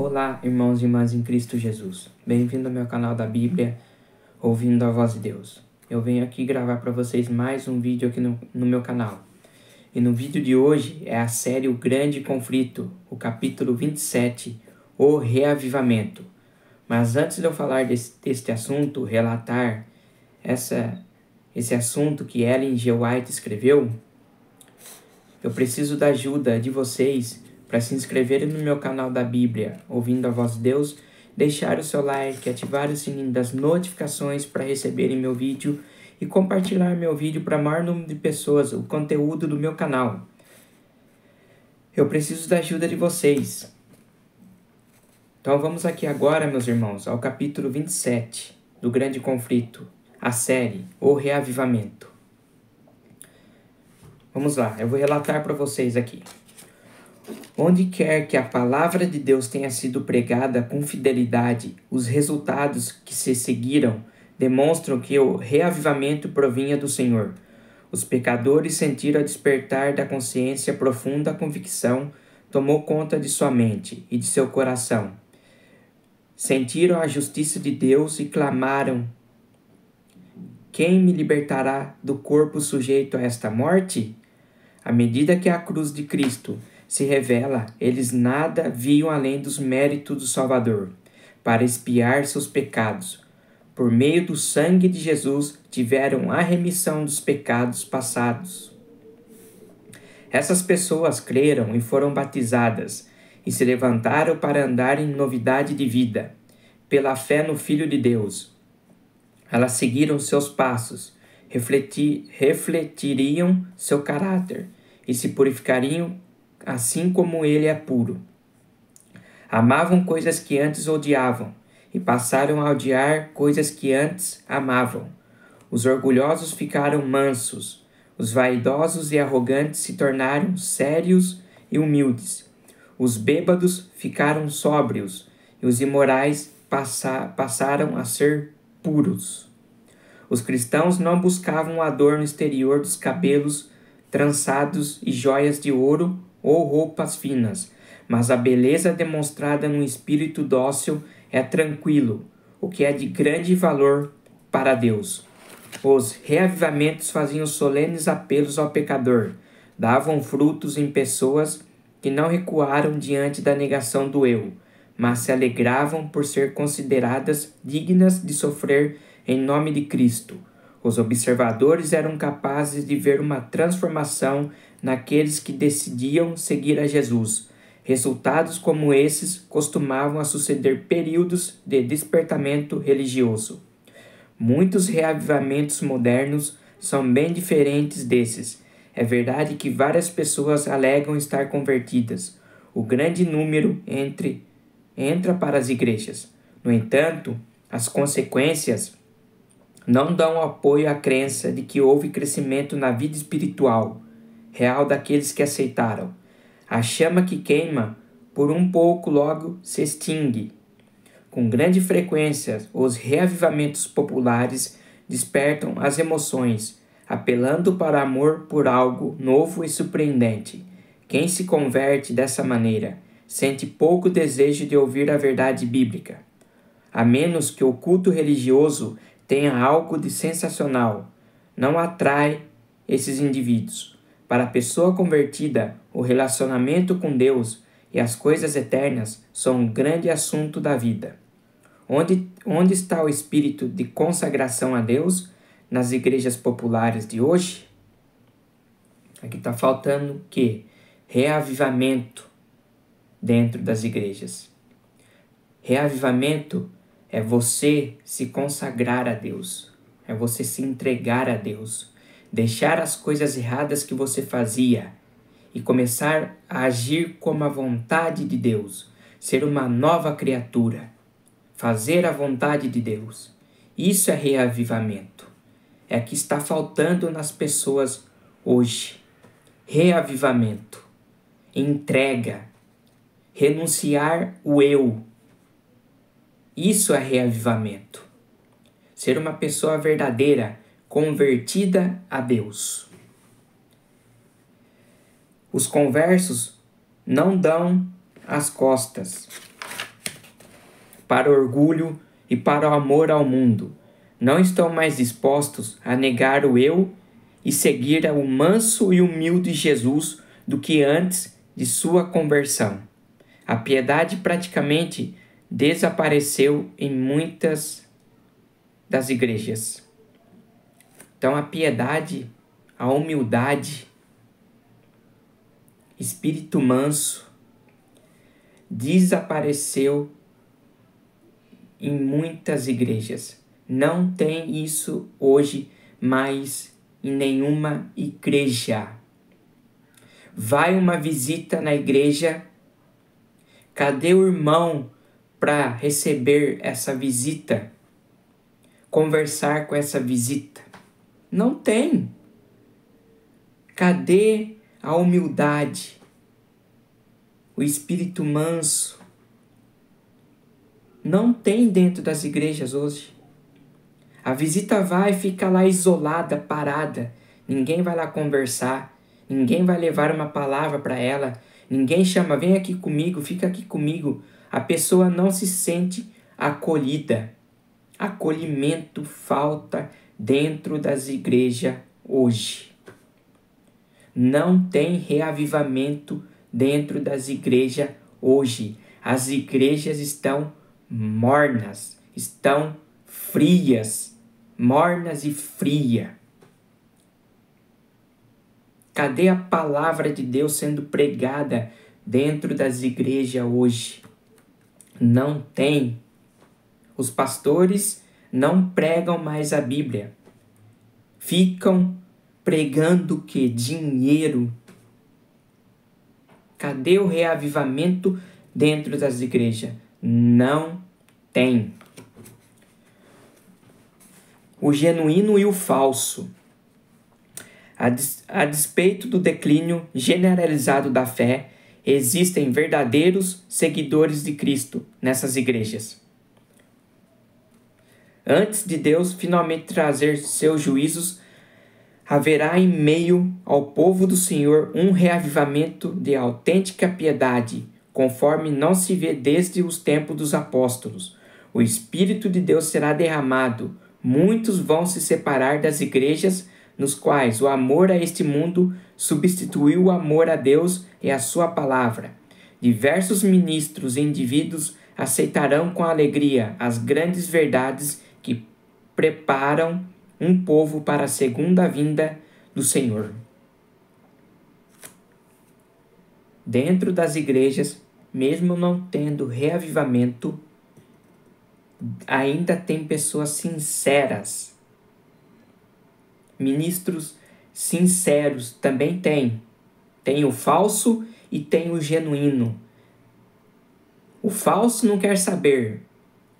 Olá, irmãos e irmãs em Cristo Jesus. Bem-vindo ao meu canal da Bíblia, ouvindo a voz de Deus. Eu venho aqui gravar para vocês mais um vídeo aqui no meu canal. E no vídeo de hoje é a série O Grande Conflito, o capítulo 27, O Reavivamento. Mas antes de eu falar deste assunto, relatar esse assunto que Ellen G. White escreveu, eu preciso da ajuda de vocês para se inscreverem no meu canal da Bíblia, ouvindo a voz de Deus, deixar o seu like, ativar o sininho das notificações para receberem meu vídeo e compartilhar meu vídeo para o maior número de pessoas, o conteúdo do meu canal. Eu preciso da ajuda de vocês. Então vamos aqui agora, meus irmãos, ao capítulo 27 do Grande Conflito, a série O Reavivamento. Vamos lá, eu vou relatar para vocês aqui. Onde quer que a palavra de Deus tenha sido pregada com fidelidade, os resultados que se seguiram demonstram que o reavivamento provinha do Senhor. Os pecadores sentiram a despertar da consciência profunda convicção, tomou conta de sua mente e de seu coração. Sentiram a justiça de Deus e clamaram: quem me libertará do corpo sujeito a esta morte? À medida que a cruz de Cristo se revela, eles nada viam além dos méritos do Salvador, para expiar seus pecados. Por meio do sangue de Jesus, tiveram a remissão dos pecados passados. Essas pessoas creram e foram batizadas, e se levantaram para andar em novidade de vida, pela fé no Filho de Deus. Elas seguiram seus passos, refletiriam seu caráter, e se purificariam assim como ele é puro. Amavam coisas que antes odiavam, e passaram a odiar coisas que antes amavam. Os orgulhosos ficaram mansos, os vaidosos e arrogantes se tornaram sérios e humildes. Os bêbados ficaram sóbrios, e os imorais passaram a ser puros. Os cristãos não buscavam o adorno exterior dos cabelos trançados e joias de ouro ou roupas finas, mas a beleza demonstrada num espírito dócil é tranquilo, o que é de grande valor para Deus. Os reavivamentos faziam solenes apelos ao pecador, davam frutos em pessoas que não recuaram diante da negação do eu, mas se alegravam por ser consideradas dignas de sofrer em nome de Cristo. Os observadores eram capazes de ver uma transformação naqueles que decidiam seguir a Jesus. Resultados como esses costumavam a suceder períodos de despertamento religioso. Muitos reavivamentos modernos são bem diferentes desses. É verdade que várias pessoas alegam estar convertidas. O grande número entra para as igrejas. No entanto, as consequências não dão apoio à crença de que houve crescimento na vida espiritual real daqueles que aceitaram. A chama que queima por um pouco logo se extingue. Com grande frequência, os reavivamentos populares despertam as emoções, apelando para amor por algo novo e surpreendente. Quem se converte dessa maneira sente pouco desejo de ouvir a verdade bíblica, a menos que o culto religioso tenha algo de sensacional. Não atrai esses indivíduos. Para a pessoa convertida, o relacionamento com Deus e as coisas eternas são um grande assunto da vida. Onde está o espírito de consagração a Deus nas igrejas populares de hoje? Aqui está faltando o quê? Reavivamento dentro das igrejas. Reavivamento é você se consagrar a Deus, é você se entregar a Deus, deixar as coisas erradas que você fazia e começar a agir como a vontade de Deus, ser uma nova criatura, fazer a vontade de Deus. Isso é reavivamento. É o que está faltando nas pessoas hoje. Reavivamento, entrega, renunciar o eu. Isso é reavivamento. Ser uma pessoa verdadeira, convertida a Deus. Os conversos não dão as costas. para o orgulho e para o amor ao mundo. Não estão mais dispostos a negar o eu e seguir o manso e humilde Jesus do que antes de sua conversão. A piedade praticamente desapareceu em muitas das igrejas. Então a piedade, a humildade, espírito manso, desapareceu em muitas igrejas. Não tem isso hoje mais em nenhuma igreja. Vai uma visita na igreja, cadê o irmão para receber essa visita? Conversar com essa visita? Não tem. Cadê a humildade? O espírito manso? Não tem dentro das igrejas hoje. A visita vai ficar lá isolada, parada. Ninguém vai lá conversar. Ninguém vai levar uma palavra para ela. Ninguém chama, vem aqui comigo, fica aqui comigo. A pessoa não se sente acolhida. Acolhimento falta dentro das igrejas hoje. Não tem reavivamento dentro das igrejas hoje. As igrejas estão mornas, estão frias, mornas e frias. Cadê a palavra de Deus sendo pregada dentro das igrejas hoje? Não tem. Os pastores não pregam mais a Bíblia. Ficam pregando o quê? Dinheiro. Cadê o reavivamento dentro das igrejas? Não tem. O genuíno e o falso. A despeito do declínio generalizado da fé, existem verdadeiros seguidores de Cristo nessas igrejas. Antes de Deus finalmente trazer seus juízos, haverá em meio ao povo do Senhor um reavivamento de autêntica piedade, conforme não se vê desde os tempos dos apóstolos. O Espírito de Deus será derramado. Muitos vão se separar das igrejas nos quais o amor a este mundo substituiu o amor a Deus e a sua palavra. Diversos ministros e indivíduos aceitarão com alegria as grandes verdades que preparam um povo para a segunda vinda do Senhor. Dentro das igrejas, mesmo não tendo reavivamento, ainda tem pessoas sinceras. Ministros sinceros também tem. Tem o falso e tem o genuíno. O falso não quer saber.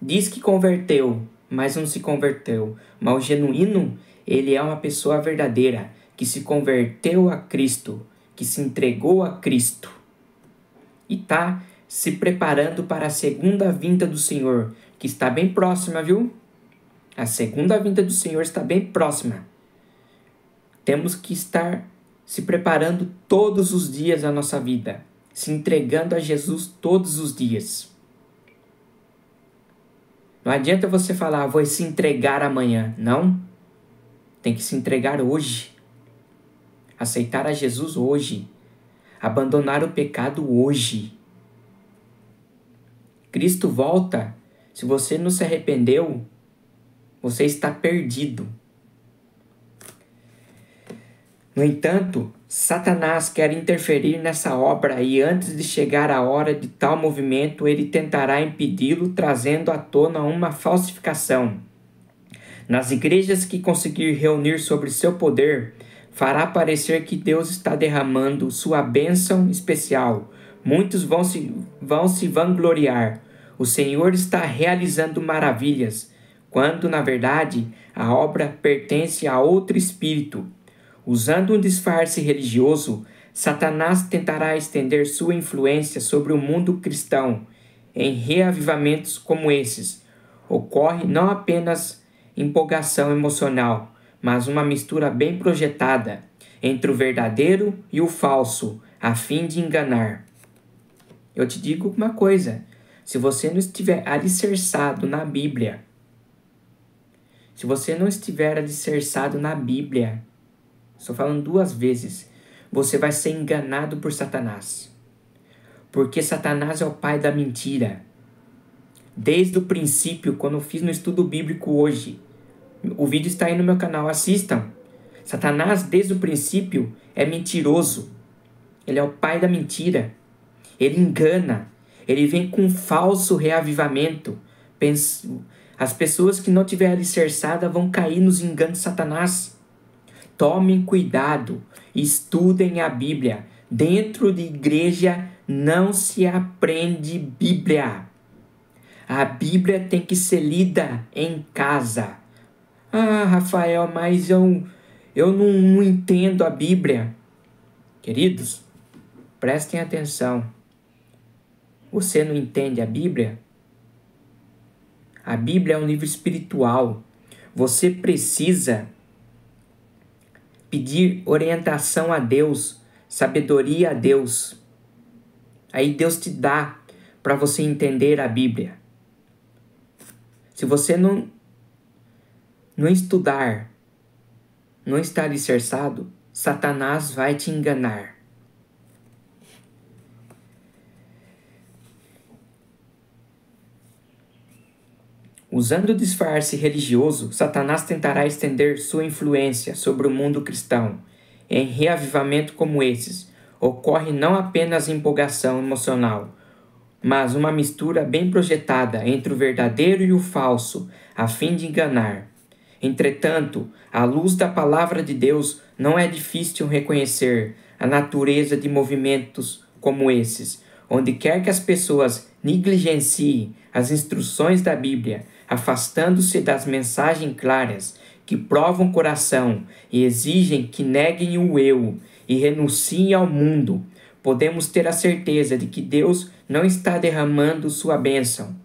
Diz que converteu, mas não se converteu. Mas o genuíno, ele é uma pessoa verdadeira, que se converteu a Cristo, que se entregou a Cristo. E está se preparando para a segunda vinda do Senhor, que está bem próxima, viu? A segunda vinda do Senhor está bem próxima. Temos que estar se preparando todos os dias da nossa vida, se entregando a Jesus todos os dias. Não adianta você falar, vou se entregar amanhã. Não. Tem que se entregar hoje. Aceitar a Jesus hoje. Abandonar o pecado hoje. Cristo volta. Se você não se arrependeu, você está perdido. No entanto, Satanás quer interferir nessa obra e antes de chegar a hora de tal movimento, ele tentará impedi-lo, trazendo à tona uma falsificação. Nas igrejas que conseguir reunir sobre seu poder, fará parecer que Deus está derramando sua bênção especial. Muitos vão se vangloriar. O Senhor está realizando maravilhas, quando, na verdade, a obra pertence a outro espírito. Usando um disfarce religioso, Satanás tentará estender sua influência sobre o mundo cristão. Em reavivamentos como esses, ocorre não apenas empolgação emocional, mas uma mistura bem projetada entre o verdadeiro e o falso, a fim de enganar. Eu te digo uma coisa, Se você não estiver alicerçado na Bíblia, se você não estiver alicerçado na Bíblia, estou falando 2 vezes, você vai ser enganado por Satanás. Porque Satanás é o pai da mentira. Desde o princípio, quando eu fiz no estudo bíblico hoje, o vídeo está aí no meu canal, assistam. Satanás, desde o princípio, é mentiroso. Ele é o pai da mentira. Ele engana. Ele vem com um falso reavivamento. As pessoas que não tiverem alicerçada vão cair nos enganos de Satanás. Tomem cuidado. Estudem a Bíblia. Dentro de igreja não se aprende Bíblia. A Bíblia tem que ser lida em casa. Ah, Rafael, mas eu não entendo a Bíblia. Queridos, prestem atenção. Você não entende a Bíblia? A Bíblia é um livro espiritual. Você precisa pedir orientação a Deus, sabedoria a Deus. Aí Deus te dá para você entender a Bíblia. Se você não estudar, não estar alicerçado, Satanás vai te enganar. Usando o disfarce religioso, Satanás tentará estender sua influência sobre o mundo cristão. Em reavivamento como esses, ocorre não apenas empolgação emocional, mas uma mistura bem projetada entre o verdadeiro e o falso, a fim de enganar. Entretanto, à luz da palavra de Deus, não é difícil reconhecer a natureza de movimentos como esses, onde quer que as pessoas negligenciem as instruções da Bíblia, afastando-se das mensagens claras que provam o coração e exigem que neguem o eu e renunciem ao mundo, podemos ter a certeza de que Deus não está derramando sua bênção.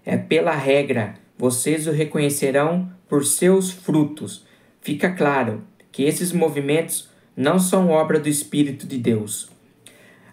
É pela regra, vocês o reconhecerão por seus frutos. Fica claro que esses movimentos não são obra do Espírito de Deus.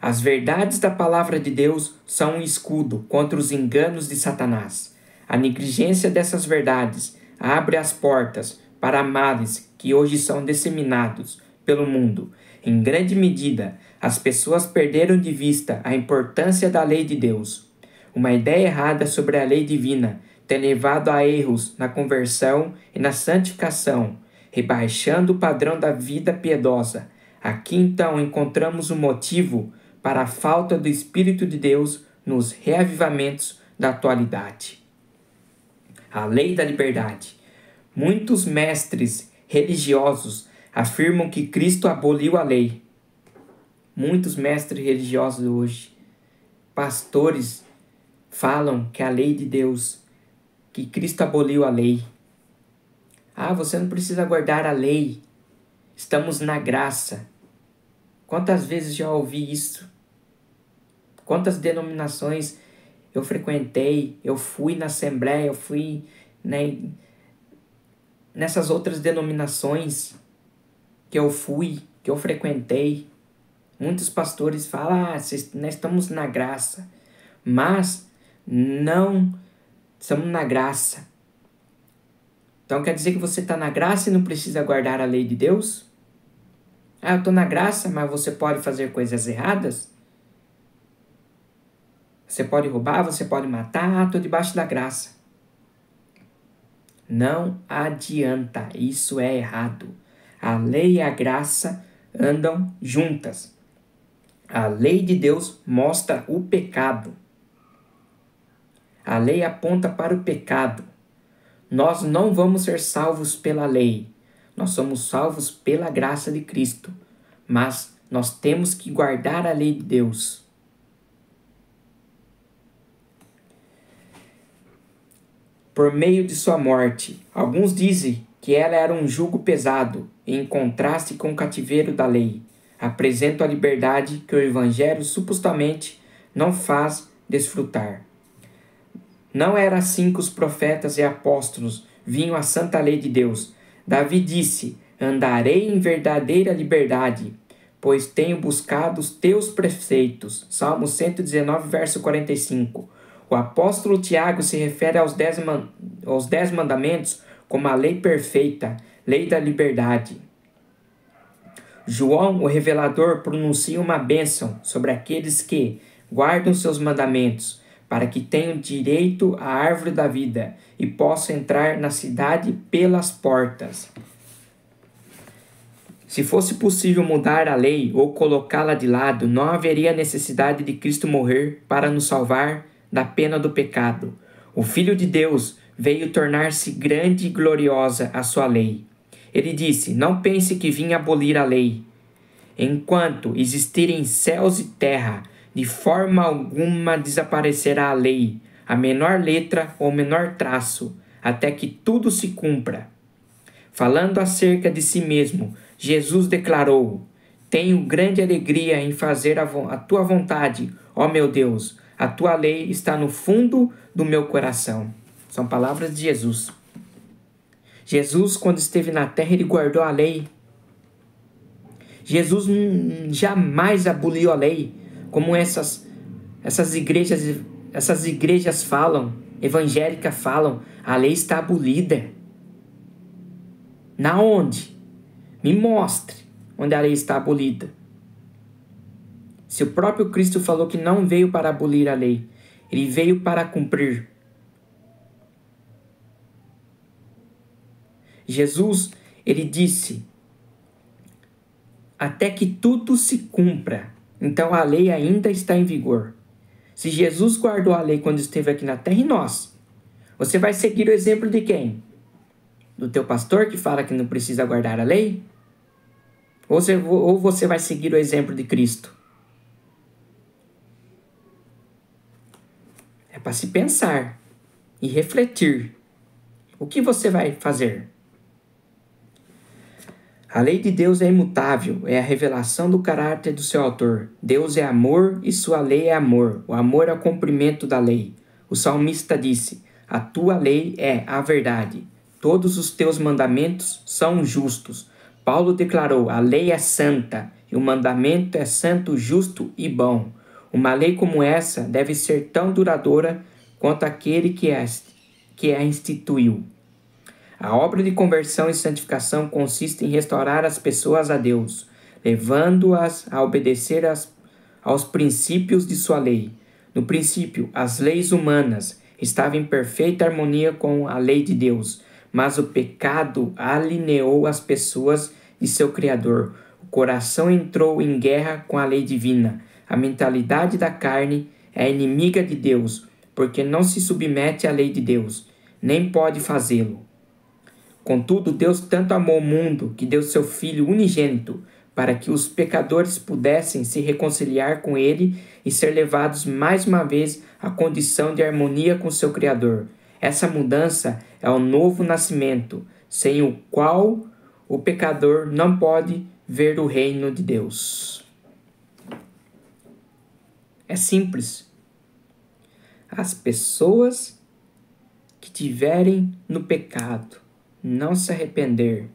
As verdades da palavra de Deus são um escudo contra os enganos de Satanás. A negligência dessas verdades abre as portas para males que hoje são disseminados pelo mundo. Em grande medida, as pessoas perderam de vista a importância da lei de Deus. Uma ideia errada sobre a lei divina tem levado a erros na conversão e na santificação, rebaixando o padrão da vida piedosa. Aqui então encontramos o motivo para a falta do Espírito de Deus nos reavivamentos da atualidade. A lei da liberdade. Muitos mestres religiosos afirmam que Cristo aboliu a lei. Muitos mestres religiosos hoje, pastores, falam que a lei de Deus, que Cristo aboliu a lei. Ah, você não precisa guardar a lei. Estamos na graça. Quantas vezes já ouvi isso? Quantas denominações eu frequentei, eu fui na Assembleia, eu fui nessas outras denominações que eu fui, que eu frequentei. Muitos pastores falam, nós estamos na graça, mas não estamos na graça. Então quer dizer que você está na graça e não precisa guardar a lei de Deus? Ah, eu estou na graça, mas você pode fazer coisas erradas? Você pode roubar, você pode matar, estou debaixo da graça. Não adianta, isso é errado. A lei e a graça andam juntas. A lei de Deus mostra o pecado. A lei aponta para o pecado. Nós não vamos ser salvos pela lei. Nós somos salvos pela graça de Cristo. Mas nós temos que guardar a lei de Deus. Por meio de sua morte, alguns dizem que ela era um jugo pesado, em contraste com o cativeiro da lei. Apresenta a liberdade que o Evangelho supostamente não faz desfrutar. Não era assim que os profetas e apóstolos vinham à santa lei de Deus. Davi disse, andarei em verdadeira liberdade, pois tenho buscado os teus preceitos. Salmo 119, verso 45. O apóstolo Tiago se refere aos 10 mandamentos como a lei perfeita, lei da liberdade. João, o revelador, pronuncia uma bênção sobre aqueles que guardam seus mandamentos, para que tenham direito à árvore da vida e possam entrar na cidade pelas portas. Se fosse possível mudar a lei ou colocá-la de lado, não haveria necessidade de Cristo morrer para nos salvar da pena do pecado. O Filho de Deus veio tornar-se grande e gloriosa a sua lei. Ele disse: não pense que vim abolir a lei. Enquanto existirem céus e terra, de forma alguma desaparecerá a lei, a menor letra ou menor traço, até que tudo se cumpra. Falando acerca de si mesmo, Jesus declarou: tenho grande alegria em fazer a tua vontade, ó meu Deus. A tua lei está no fundo do meu coração. São palavras de Jesus. Jesus, quando esteve na terra, ele guardou a lei. Jesus jamais aboliu a lei, como essas igrejas falam, evangélicas falam. A lei está abolida. Na onde? Me mostre onde a lei está abolida. Se o próprio Cristo falou que não veio para abolir a lei, ele veio para cumprir. Jesus, ele disse: até que tudo se cumpra. Então a lei ainda está em vigor. Se Jesus guardou a lei quando esteve aqui na terra, e nós? Você vai seguir o exemplo de quem? Do teu pastor que fala que não precisa guardar a lei? Ou você vai seguir o exemplo de Cristo? É para se pensar e refletir. O que você vai fazer? A lei de Deus é imutável, é a revelação do caráter do seu autor. Deus é amor e sua lei é amor. O amor é o cumprimento da lei. O salmista disse: a tua lei é a verdade. Todos os teus mandamentos são justos. Paulo declarou: a lei é santa e o mandamento é santo, justo e bom. Uma lei como essa deve ser tão duradoura quanto aquele que a instituiu. A obra de conversão e santificação consiste em restaurar as pessoas a Deus, levando-as a obedecer aos princípios de sua lei. No princípio, as leis humanas estavam em perfeita harmonia com a lei de Deus, mas o pecado alineou as pessoas de seu Criador. O coração entrou em guerra com a lei divina. A mentalidade da carne é inimiga de Deus, porque não se submete à lei de Deus, nem pode fazê-lo. Contudo, Deus tanto amou o mundo que deu seu Filho unigênito, para que os pecadores pudessem se reconciliar com Ele e ser levados mais uma vez à condição de harmonia com seu Criador. Essa mudança é o novo nascimento, sem o qual o pecador não pode ver o reino de Deus. É simples. As pessoas que tiverem no pecado, não se arrepender,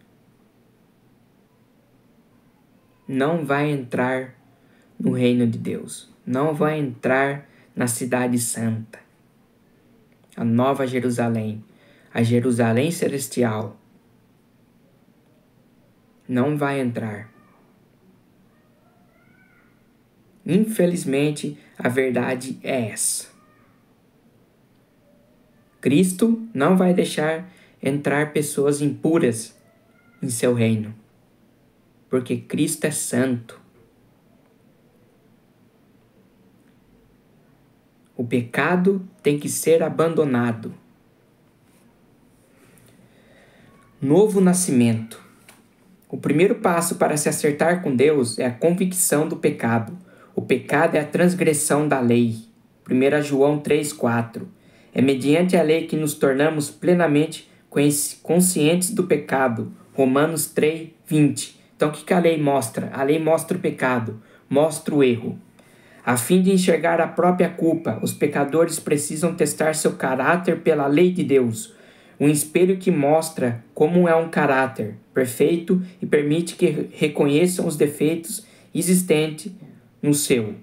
não vai entrar no reino de Deus, não vai entrar na cidade santa, a nova Jerusalém, a Jerusalém celestial. Não vai entrar. Infelizmente, a verdade é essa. Cristo não vai deixar entrar pessoas impuras em seu reino, porque Cristo é santo. O pecado tem que ser abandonado. Novo nascimento. O primeiro passo para se acertar com Deus é a convicção do pecado. O pecado é a transgressão da lei. 1 João 3,4. É mediante a lei que nos tornamos plenamente conscientes do pecado. Romanos 3,20. Então o que a lei mostra? A lei mostra o pecado, mostra o erro. A fim de enxergar a própria culpa, os pecadores precisam testar seu caráter pela lei de Deus. Um espelho que mostra como é um caráter perfeito e permite que reconheçam os defeitos existentes no seu.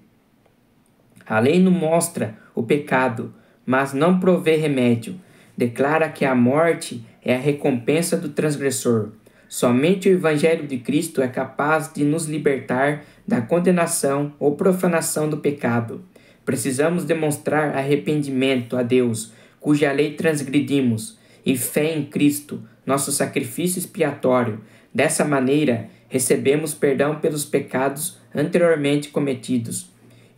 A lei não mostra o pecado, mas não provê remédio. Declara que a morte é a recompensa do transgressor. Somente o Evangelho de Cristo é capaz de nos libertar da condenação ou profanação do pecado. Precisamos demonstrar arrependimento a Deus, cuja lei transgredimos, e fé em Cristo, nosso sacrifício expiatório. Dessa maneira, recebemos perdão pelos pecados anteriormente cometidos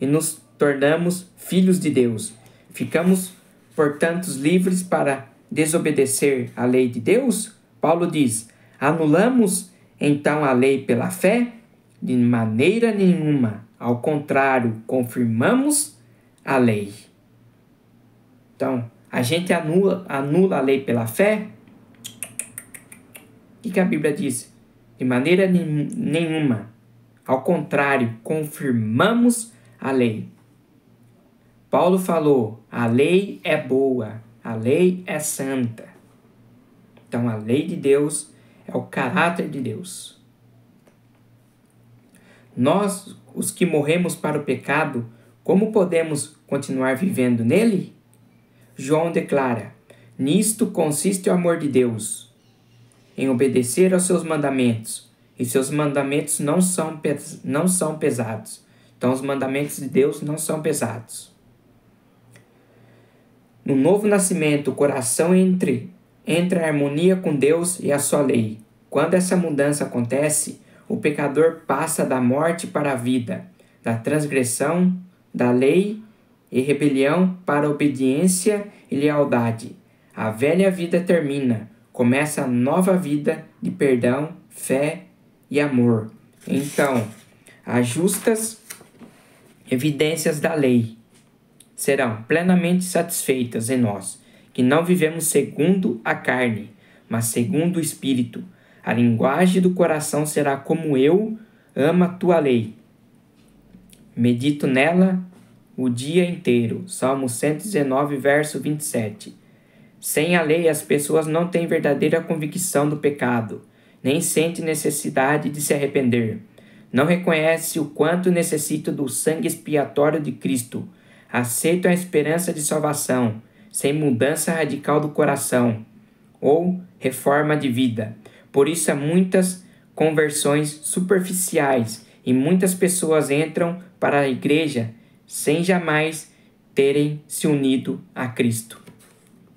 e nos tornamos filhos de Deus. Ficamos, portanto, livres para desobedecer à lei de Deus? Paulo diz: anulamos então a lei pela fé? De maneira nenhuma. Ao contrário, confirmamos a lei. Então, a gente anula a lei pela fé? O que a Bíblia diz? De maneira nenhuma. Ao contrário, confirmamos a lei. Paulo falou: a lei é boa, a lei é santa. Então, a lei de Deus é o caráter de Deus. Nós, os que morremos para o pecado, como podemos continuar vivendo nele? João declara: nisto consiste o amor de Deus, em obedecer aos seus mandamentos, e seus mandamentos não são pesados. Então, os mandamentos de Deus não são pesados. No novo nascimento, o coração entra em harmonia com Deus e a sua lei. Quando essa mudança acontece, o pecador passa da morte para a vida, da transgressão da lei e rebelião para a obediência e lealdade. A velha vida termina, começa a nova vida de perdão, fé e amor. Então, as justas evidências da lei serão plenamente satisfeitas em nós, que não vivemos segundo a carne, mas segundo o Espírito. A linguagem do coração será como: eu amo a tua lei. Medito nela o dia inteiro. Salmo 119, verso 27. Sem a lei, as pessoas não têm verdadeira convicção do pecado, nem sentem necessidade de se arrepender. Não reconhecem o quanto necessitam do sangue expiatório de Cristo. Aceitam a esperança de salvação, sem mudança radical do coração ou reforma de vida. Por isso há muitas conversões superficiais e muitas pessoas entram para a igreja sem jamais terem se unido a Cristo.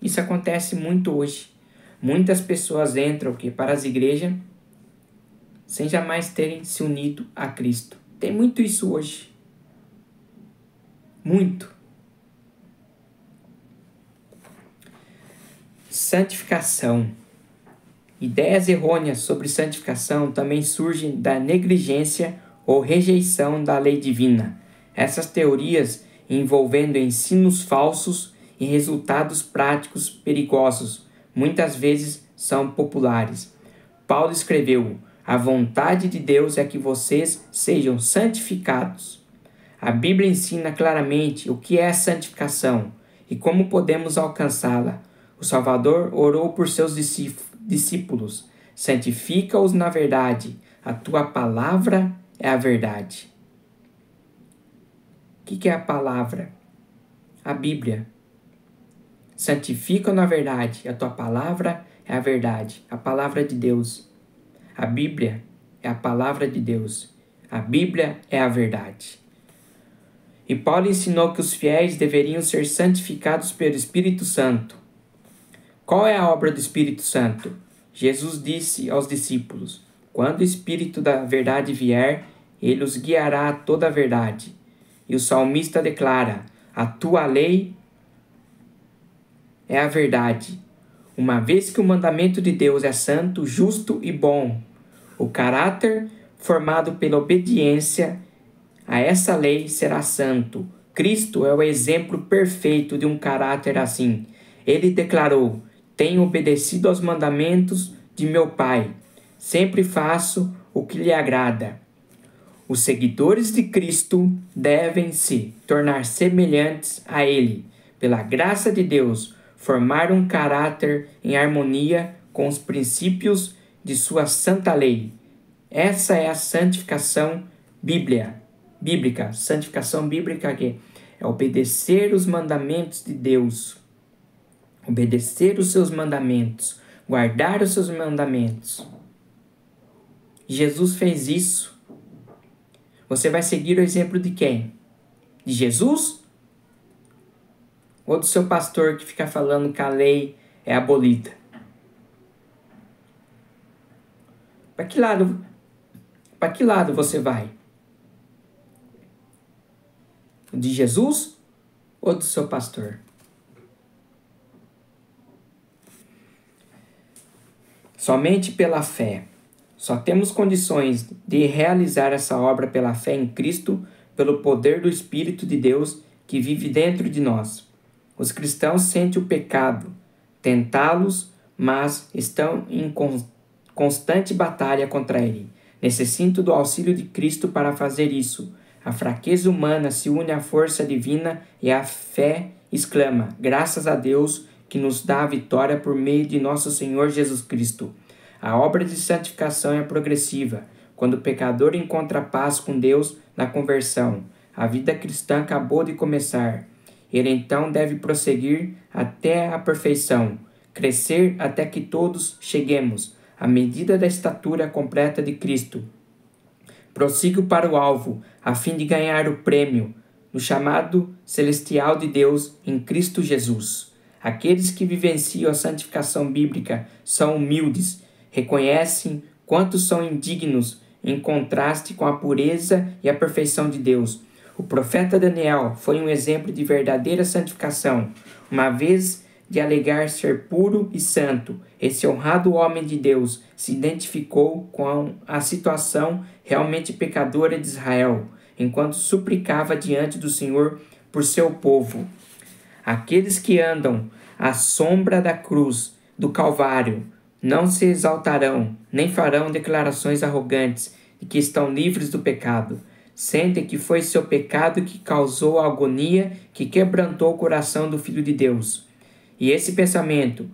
Isso acontece muito hoje. Muitas pessoas entram para as igrejas sem jamais terem se unido a Cristo. Tem muito isso hoje. Muito. Santificação. Ideias errôneas sobre santificação também surgem da negligência ou rejeição da lei divina. Essas teorias, envolvendo ensinos falsos e resultados práticos perigosos, muitas vezes são populares. Paulo escreveu: a vontade de Deus é que vocês sejam santificados. A Bíblia ensina claramente o que é a santificação e como podemos alcançá-la. O Salvador orou por seus discípulos: santifica-os na verdade, a tua palavra é a verdade. O que é a palavra? A Bíblia. Santifica-os na verdade, a tua palavra é a verdade, a palavra de Deus. A Bíblia é a palavra de Deus. A Bíblia é a verdade. E Paulo ensinou que os fiéis deveriam ser santificados pelo Espírito Santo. Qual é a obra do Espírito Santo? Jesus disse aos discípulos: quando o Espírito da verdade vier, ele os guiará a toda a verdade. E o salmista declara: a tua lei é a verdade. Uma vez que o mandamento de Deus é santo, justo e bom, o caráter formado pela obediência a essa lei será santo. Cristo é o exemplo perfeito de um caráter assim. Ele declarou: tenho obedecido aos mandamentos de meu Pai. Sempre faço o que lhe agrada. Os seguidores de Cristo devem se tornar semelhantes a Ele. Pela graça de Deus, formar um caráter em harmonia com os princípios de sua santa lei. Essa é a santificação bíblica. Santificação bíblica que é obedecer os mandamentos de Deus. Obedecer os seus mandamentos, guardar os seus mandamentos. Jesus fez isso. Você vai seguir o exemplo de quem? De Jesus? Ou do seu pastor que fica falando que a lei é abolida? Para que lado você vai? De Jesus ou do seu pastor? Somente pela fé. Só temos condições de realizar essa obra pela fé em Cristo, pelo poder do Espírito de Deus que vive dentro de nós. Os cristãos sentem o pecado, tentá-los, mas estão em constante batalha contra ele. Necessitam do auxílio de Cristo para fazer isso. A fraqueza humana se une à força divina e a fé exclama: graças a Deus que nos dá a vitória por meio de nosso Senhor Jesus Cristo. A obra de santificação é progressiva. Quando o pecador encontra paz com Deus na conversão, a vida cristã acabou de começar. Ele então deve prosseguir até a perfeição, crescer até que todos cheguemos à medida da estatura completa de Cristo. Prossigo para o alvo, a fim de ganhar o prêmio do chamado celestial de Deus em Cristo Jesus. Aqueles que vivenciam a santificação bíblica são humildes, reconhecem quanto são indignos em contraste com a pureza e a perfeição de Deus. O profeta Daniel foi um exemplo de verdadeira santificação. Uma vez de alegar ser puro e santo, esse honrado homem de Deus se identificou com a situação realmente pecadora de Israel, enquanto suplicava diante do Senhor por seu povo. Aqueles que andam à sombra da cruz do Calvário não se exaltarão, nem farão declarações arrogantes de que estão livres do pecado. Sentem que foi seu pecado que causou a agonia que quebrantou o coração do Filho de Deus. E esse pensamento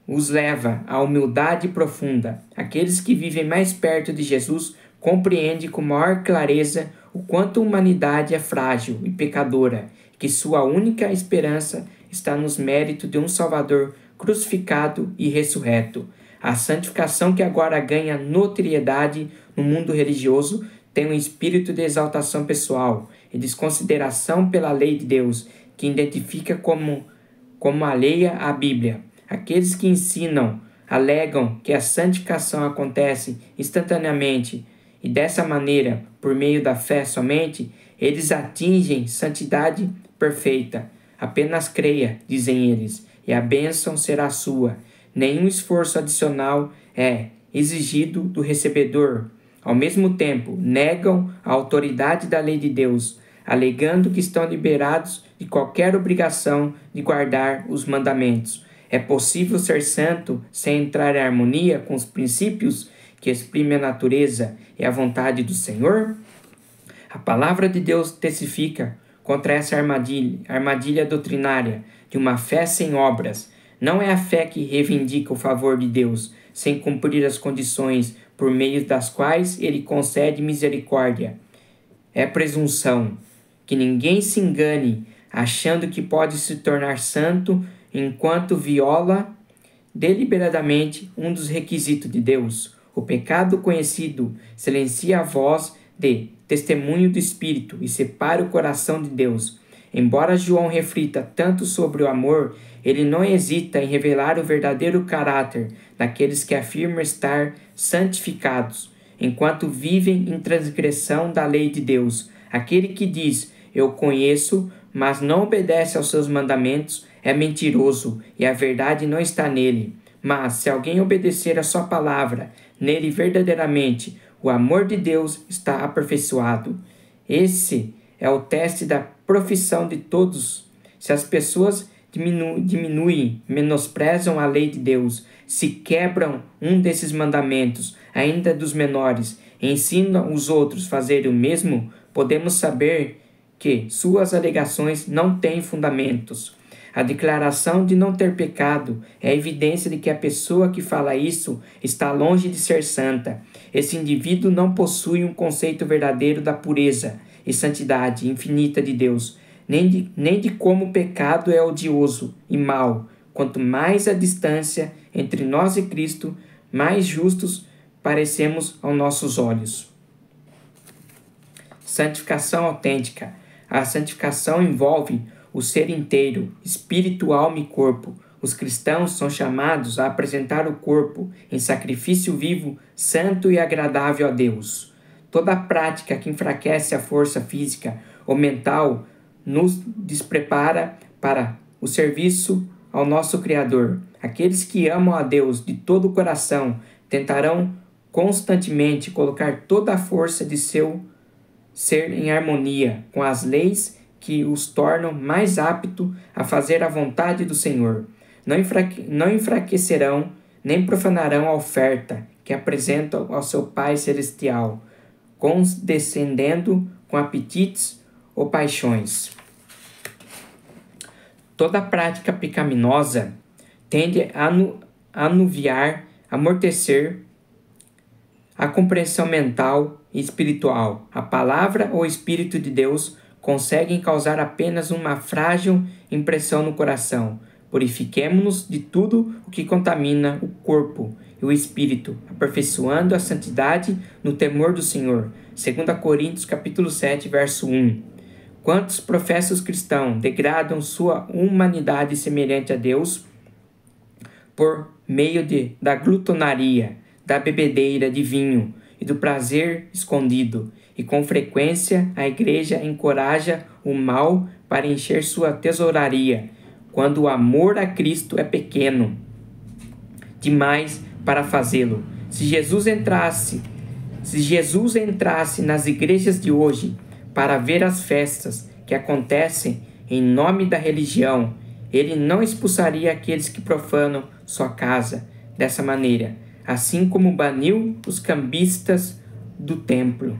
os leva à humildade profunda. Aqueles que vivem mais perto de Jesus compreendem com maior clareza o quanto a humanidade é frágil e pecadora, que sua única esperança está nos méritos de um Salvador crucificado e ressurreto. A santificação que agora ganha notoriedade no mundo religioso tem um espírito de exaltação pessoal e desconsideração pela lei de Deus, que identifica como alheia à Bíblia. Aqueles que ensinam, alegam que a santificação acontece instantaneamente e dessa maneira, por meio da fé somente, eles atingem santidade perfeita. Apenas creia, dizem eles, e a bênção será sua. Nenhum esforço adicional é exigido do recebedor. Ao mesmo tempo, negam a autoridade da lei de Deus, alegando que estão liberados de qualquer obrigação de guardar os mandamentos. É possível ser santo sem entrar em harmonia com os princípios que exprimem a natureza e a vontade do Senhor? A palavra de Deus testifica contra essa armadilha doutrinária de uma fé sem obras. Não é a fé que reivindica o favor de Deus, sem cumprir as condições por meio das quais ele concede misericórdia. É presunção. Que ninguém se engane, achando que pode se tornar santo enquanto viola deliberadamente um dos requisitos de Deus. O pecado conhecido silencia a voz de testemunho do Espírito e separa o coração de Deus. Embora João reflita tanto sobre o amor, ele não hesita em revelar o verdadeiro caráter daqueles que afirmam estar santificados, enquanto vivem em transgressão da lei de Deus. Aquele que diz, eu conheço, mas não obedece aos seus mandamentos, é mentiroso, e a verdade não está nele. Mas, se alguém obedecer a sua palavra, nele verdadeiramente o amor de Deus está aperfeiçoado. Esse é o teste da profissão de todos. Se as pessoas diminuem, menosprezam a lei de Deus, se quebram um desses mandamentos, ainda dos menores, e ensinam os outros a fazerem o mesmo, podemos saber que suas alegações não têm fundamentos. A declaração de não ter pecado é evidência de que a pessoa que fala isso está longe de ser santa. Esse indivíduo não possui um conceito verdadeiro da pureza e santidade infinita de Deus, nem de como o pecado é odioso e mau. Quanto mais a distância entre nós e Cristo, mais justos parecemos aos nossos olhos. Santificação autêntica. A santificação envolve o ser inteiro, espírito, alma e corpo. Os cristãos são chamados a apresentar o corpo em sacrifício vivo, santo e agradável a Deus. Toda prática que enfraquece a força física ou mental nos desprepara para o serviço ao nosso Criador. Aqueles que amam a Deus de todo o coração tentarão constantemente colocar toda a força de seu ser em harmonia com as leis que os tornam mais aptos a fazer a vontade do Senhor. Não enfraquecerão nem profanarão a oferta que apresentam ao seu Pai Celestial, condescendendo com apetites ou paixões. Toda prática pecaminosa tende a anuviar, amortecer a compreensão mental e espiritual. A palavra ou Espírito de Deus conseguem causar apenas uma frágil impressão no coração. Purifiquemo-nos de tudo o que contamina o corpo e o espírito, aperfeiçoando a santidade no temor do Senhor. 2 Coríntios capítulo 7, verso 1. Quantos professos cristãos degradam sua humanidade semelhante a Deus por meio da glutonaria, da bebedeira de vinho e do prazer escondido, e com frequência a igreja encoraja o mal para encher sua tesouraria, quando o amor a Cristo é pequeno demais para fazê-lo. Se Jesus entrasse nas igrejas de hoje para ver as festas que acontecem em nome da religião, ele não expulsaria aqueles que profanam sua casa dessa maneira, assim como baniu os cambistas do templo.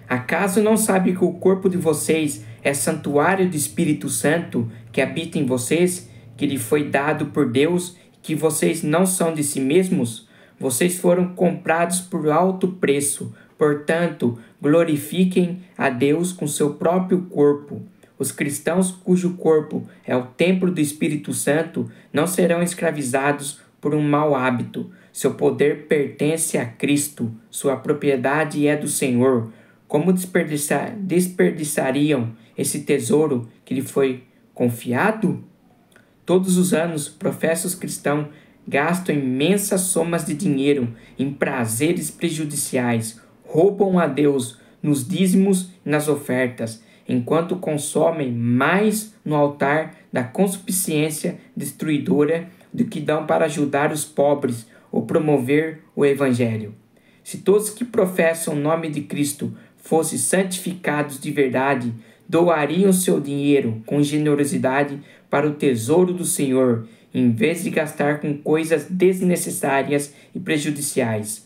Acaso não sabe que o corpo de vocês é santuário do Espírito Santo que habita em vocês, que lhe foi dado por Deus, que vocês não são de si mesmos? Vocês foram comprados por alto preço. Portanto, glorifiquem a Deus com seu próprio corpo. Os cristãos cujo corpo é o templo do Espírito Santo não serão escravizados por um mau hábito. Seu poder pertence a Cristo. Sua propriedade é do Senhor. Como desperdiçariam esse tesouro que lhe foi confiado? Todos os anos, professos cristãos gastam imensas somas de dinheiro em prazeres prejudiciais, roubam a Deus nos dízimos e nas ofertas, enquanto consomem mais no altar da concupiscência destruidora do que dão para ajudar os pobres ou promover o Evangelho. Se todos que professam o nome de Cristo fossem santificados de verdade, doariam seu dinheiro com generosidade para o tesouro do Senhor, em vez de gastar com coisas desnecessárias e prejudiciais.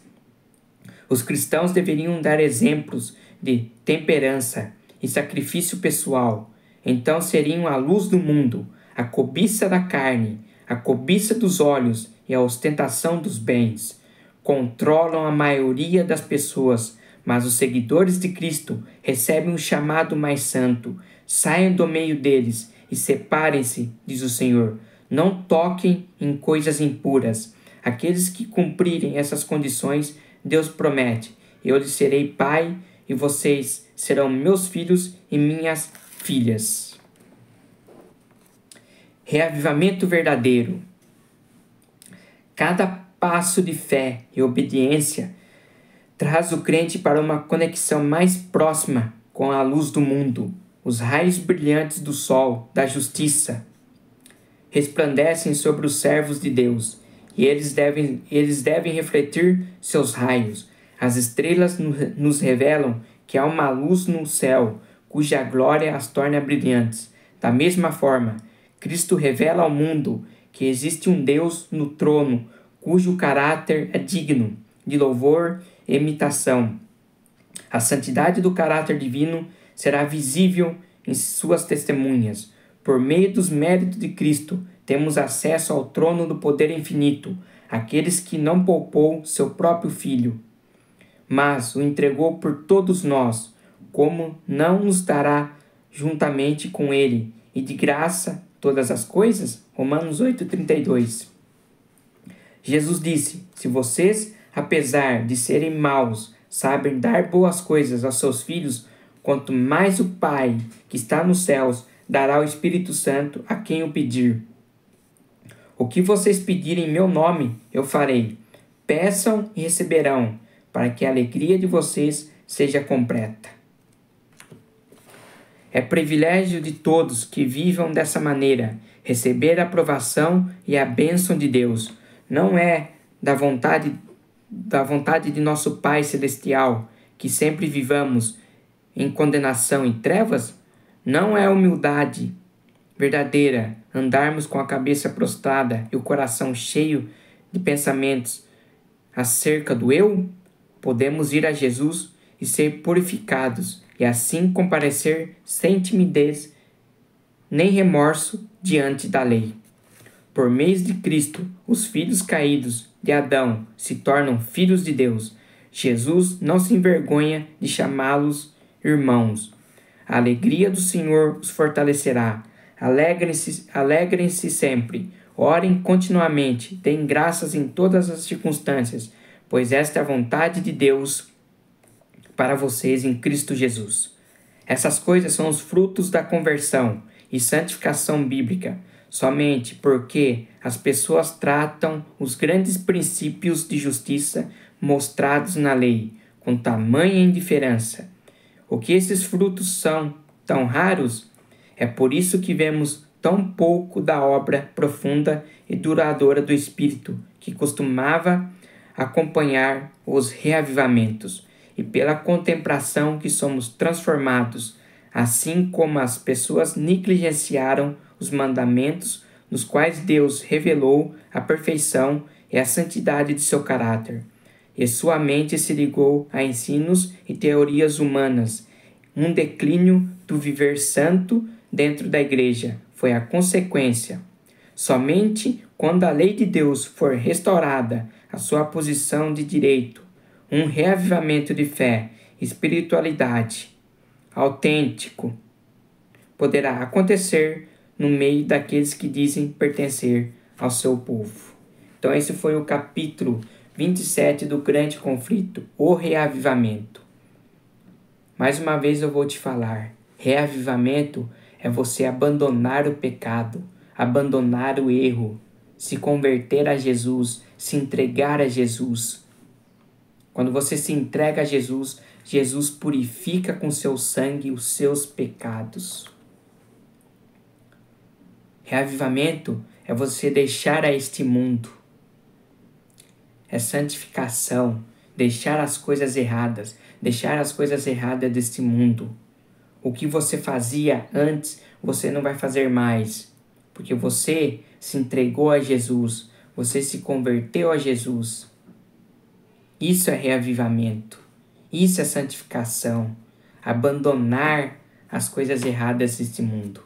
Os cristãos deveriam dar exemplos de temperança e sacrifício pessoal. Então seriam a luz do mundo, a cobiça da carne, a cobiça dos olhos e a ostentação dos bens. Controlam a maioria das pessoas, mas os seguidores de Cristo recebem um chamado mais santo. Saiam do meio deles e separem-se, diz o Senhor. Não toquem em coisas impuras. Aqueles que cumprirem essas condições, Deus promete: eu lhes serei pai e vocês serão meus filhos e minhas filhas. Reavivamento verdadeiro. Cada passo de fé e obediência traz o crente para uma conexão mais próxima com a luz do mundo. Os raios brilhantes do sol, da justiça, resplandecem sobre os servos de Deus, e eles devem refletir seus raios. As estrelas nos revelam que há uma luz no céu, cuja glória as torna brilhantes. Da mesma forma, Cristo revela ao mundo que existe um Deus no trono, cujo caráter é digno de louvor e imitação. A santidade do caráter divino será visível em suas testemunhas. Por meio dos méritos de Cristo, temos acesso ao trono do poder infinito, aqueles que não poupou seu próprio Filho, mas o entregou por todos nós. como não nos dará juntamente com ele e de graça todas as coisas? Romanos 8,32. Jesus disse: se vocês, apesar de serem maus, sabem dar boas coisas aos seus filhos, quanto mais o Pai, que está nos céus, dará o Espírito Santo a quem o pedir. O que vocês pedirem em meu nome, eu farei. Peçam e receberão, para que a alegria de vocês seja completa. É privilégio de todos que vivam dessa maneira, receber a aprovação e a bênção de Deus. Não é da vontade de nosso Pai Celestial que sempre vivamos em condenação e trevas? Não é humildade verdadeira andarmos com a cabeça prostrada e o coração cheio de pensamentos acerca do eu? Podemos ir a Jesus e ser purificados e assim comparecer sem timidez nem remorso diante da lei. Por meio de Cristo, os filhos caídos de Adão se tornam filhos de Deus. Jesus não se envergonha de chamá-los irmãos. A alegria do Senhor os fortalecerá. Alegrem-se sempre. Orem continuamente. Deem graças em todas as circunstâncias, pois esta é a vontade de Deus para vocês em Cristo Jesus. Essas coisas são os frutos da conversão e santificação bíblica, somente porque as pessoas tratam os grandes princípios de justiça mostrados na lei com tamanha indiferença. O que esses frutos são tão raros? É por isso que vemos tão pouco da obra profunda e duradoura do Espírito que costumava acompanhar os reavivamentos, e pela contemplação que somos transformados, assim como as pessoas negligenciaram os mandamentos nos quais Deus revelou a perfeição e a santidade de seu caráter, e sua mente se ligou a ensinos e teorias humanas. Um declínio do viver santo dentro da igreja foi a consequência. Somente quando a lei de Deus for restaurada à sua posição de direito, um reavivamento de fé, espiritualidade autêntico poderá acontecer no meio daqueles que dizem pertencer ao seu povo. Então esse foi o capítulo 27 do grande conflito, o reavivamento. Mais uma vez eu vou te falar, reavivamento é você abandonar o pecado, abandonar o erro, se converter a Jesus, se entregar a Jesus. Quando você se entrega a Jesus, Jesus purifica com seu sangue os seus pecados. Reavivamento é você deixar a este mundo. É santificação, deixar as coisas erradas deste mundo. O que você fazia antes, você não vai fazer mais, porque você se entregou a Jesus, você se converteu a Jesus. Isso é reavivamento, isso é santificação, abandonar as coisas erradas deste mundo.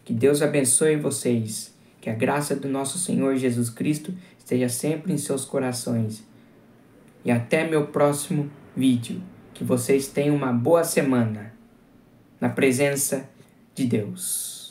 Que Deus abençoe vocês, que a graça do nosso Senhor Jesus Cristo esteja sempre em seus corações. E até meu próximo vídeo, que vocês tenham uma boa semana na presença de Deus.